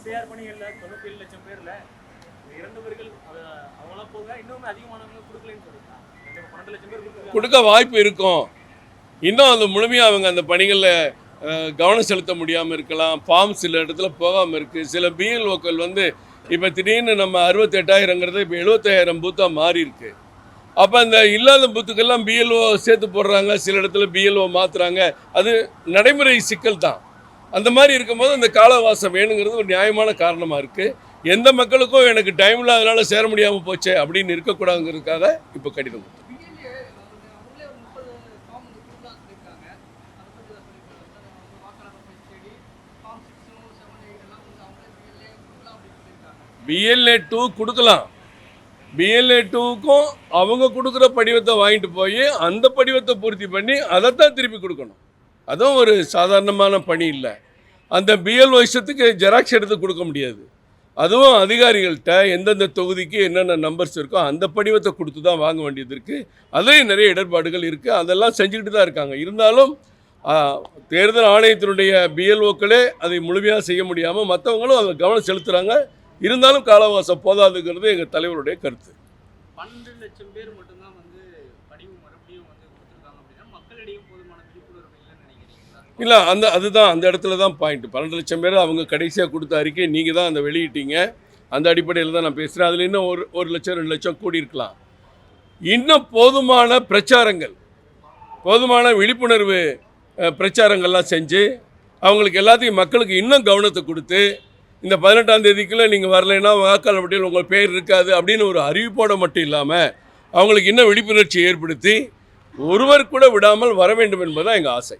SIR பணிகள்ல 97 லட்சம் பேர்ல இறந்தவர்கள் அவங்களாம் போக இன்னும் அதிகமானவங்க கொடுக்கலன்னு சொல்லிட்டாங்க. 12 லட்சம் பேர் கொடுக்க வாய்ப்பு இருக்கும். இன்னும் அது முழுமையாக அவங்க அந்த பணிகளில் கவனம் செலுத்த முடியாமல் இருக்கலாம். ஃபார்ம் சில இடத்துல போகாமல் இருக்குது. சில பிஎல்ஓக்கள் இப்போ திடீர்னு நம்ம 68,000ங்கிறது இப்போ 75,000 பூத்தாக மாறி இருக்கு. அப்போ அந்த இல்லாத பூத்துக்கெல்லாம் பிஎல்ஓ சேர்த்து போடுறாங்க, சில இடத்துல பிஎல்ஓ மாற்றுறாங்க. அது நடைமுறை சிக்கல் தான். அந்த மாதிரி இருக்கும்போது அந்த காலவாசம் வேணுங்கிறது ஒரு நியாயமான காரணமாக இருக்குது. எந்த மக்களுக்கும் எனக்கு டைம் இல்லாதனால சேர முடியாமல் போச்சு அப்படின்னு இருக்கக்கூடாதுங்கிறதுக்காக இப்போ கடிதம். BLA 2 கொடுக்கலாம். BLA 2க்கும் அவங்க கொடுக்குற படிவத்தை வாங்கிட்டு போய் அந்த படிவத்தை பூர்த்தி பண்ணி அதைத்தான் திருப்பி கொடுக்கணும். அதுவும் ஒரு சாதாரணமான பணி இல்லை. அந்த BLO இஷ்டத்துக்கு ஜெராக்ஸ் எடுத்து கொடுக்க முடியாது. அதுவும் அதிகாரிகள்கிட்ட எந்தெந்த தொகுதிக்கு என்னென்ன நம்பர்ஸ் இருக்கோ அந்த படிவத்தை கொடுத்து தான் வாங்க வேண்டியது இருக்குது. அதுலேயும் நிறைய இடர்பாடுகள் இருக்குது. அதெல்லாம் செஞ்சுக்கிட்டு தான் இருக்காங்க. இருந்தாலும் தேர்தல் ஆணையத்தினுடைய BLOக்களே அதை முழுமையாக செய்ய முடியாமல் மற்றவங்களும் அதை கவனம் செலுத்துகிறாங்க. இருந்தாலும் காலவாசம் போதாதுங்கிறது எங்கள் தலைவருடைய கருத்து. 12 லட்சம் பேர் மட்டும்தான் படிவு மறுபடியும் கொடுத்துருக்காங்க அப்படின்னா மக்களிடையும் போதுமான விழிப்புணர்வு இல்லைன்னு நினைக்கிறீங்களா? இல்லை, அதுதான் அந்த இடத்துல தான் பாயிண்ட். 12 லட்சம் பேர் அவங்க கடைசியாக கொடுத்த அறிக்கை நீங்கள் தான் அந்த வெளியிட்டீங்க. அந்த அடிப்படையில் தான் நான் பேசுகிறேன். அதில் இன்னும் ஒரு லட்சம் 2 லட்சம் கூடியிருக்கலாம். இன்னும் போதுமான பிரச்சாரங்கள், போதுமான விழிப்புணர்வு பிரச்சாரங்கள்லாம் செஞ்சு அவங்களுக்கு எல்லாத்தையும் மக்களுக்கு இன்னும் கவனத்தை கொடுத்து இந்த 18ஆம் தேதிக்குள்ளே நீங்கள் வரலைன்னா வாக்காளர் பட்டியல் உங்கள் பேர் இருக்காது அப்படின்னு ஒரு அறிவிப்போட மட்டும் இல்லாமல் அவங்களுக்கு இன்னும் விழிப்புணர்ச்சி ஏற்படுத்தி ஒருவர் கூட விடாமல் வர வேண்டும் என்பதுதான் எங்கள் ஆசை.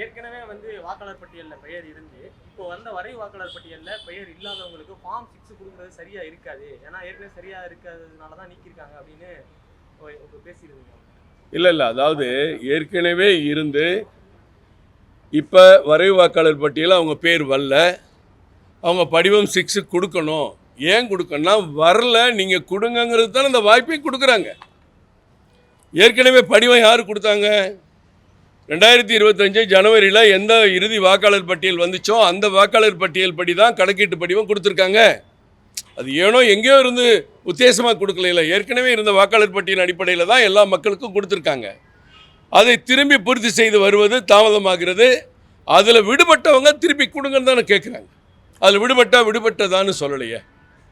ஏற்கனவே வாக்காளர் பட்டியலில் பெயர் இருந்து இப்போ வரை வாக்காளர் பட்டியலில் பெயர் இல்லாதவங்களுக்கு ஃபார்ம் 6 கொடுக்குறது சரியாக இருக்காது, ஏன்னா ஏற்கனவே சரியாக இருக்காததுனால தான் நீக்கியிருக்காங்க அப்படின்னு பேசியிருந்தீங்க. இல்லை, அதாவது ஏற்கனவே இருந்து இப்போ வரைவு வாக்காளர் பட்டியலில் அவங்க பேர் வரல, அவங்க படிவம் 6 கொடுக்கணும். ஏன் கொடுக்கணும்னா வரல நீங்கள் கொடுங்கங்கிறது தான் அந்த வாய்ப்பை கொடுக்குறாங்க. ஏற்கனவே படிவம் யார் கொடுத்தாங்க? 2025 ஜனவரியில் எந்த இறுதி வாக்காளர் பட்டியல் வந்துச்சோ அந்த வாக்காளர் பட்டியல் படி தான் கணக்கீட்டு படிவம் கொடுத்துருக்காங்க. அது ஏனோ எங்கேயோ இருந்து உத்தேசமாக கொடுக்கல, ஏற்கனவே இருந்த வாக்காளர் பட்டியல் அடிப்படையில் தான் எல்லா மக்களுக்கும் கொடுத்துருக்காங்க. அதை திரும்பி பூர்த்தி செய்து வருவது தாமதமாகிறது. அதில் விடுபட்டவங்க திருப்பி கொடுங்கன்னு தானே கேட்குறாங்க. அதில் விடுபட்டதான்னு சொல்லலையே.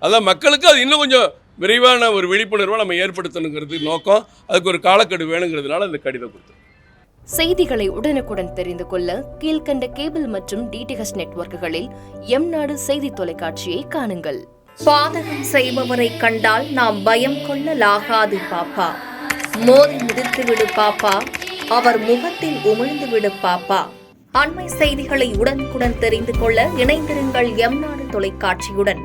அதான் மக்களுக்கு அது இன்னும் கொஞ்சம் விரைவான ஒரு விழிப்புணர்வை நம்ம ஏற்படுத்தணுங்கிறது நோக்கம். அதுக்கு ஒரு காலக்கெடு வேணுங்கிறதுனால அந்த கடிதம் கொடுத்தோம். செய்திகளை உடனுக்குடன் தெரிந்து கொள்ள கீழ்கண்ட கேபிள் மற்றும் DTH நெட்வொர்க்குகளில் எம்நாடு செய்தி தொலைக்காட்சியை காணுங்கள். பாதகம் செய்பவரை கண்டால் நாம் பயம் கொள்ளலாகாது பாப்பா. மோதி மிதித்துவிடு பாப்பா, அவர் முகத்தில் உமிழ்ந்து விடு பாப்பா. அண்மை செய்திகளை உடனுக்குடன் தெரிந்து கொள்ள இணைந்திருங்கள் எம்நாடு தொலைக்காட்சியுடன்.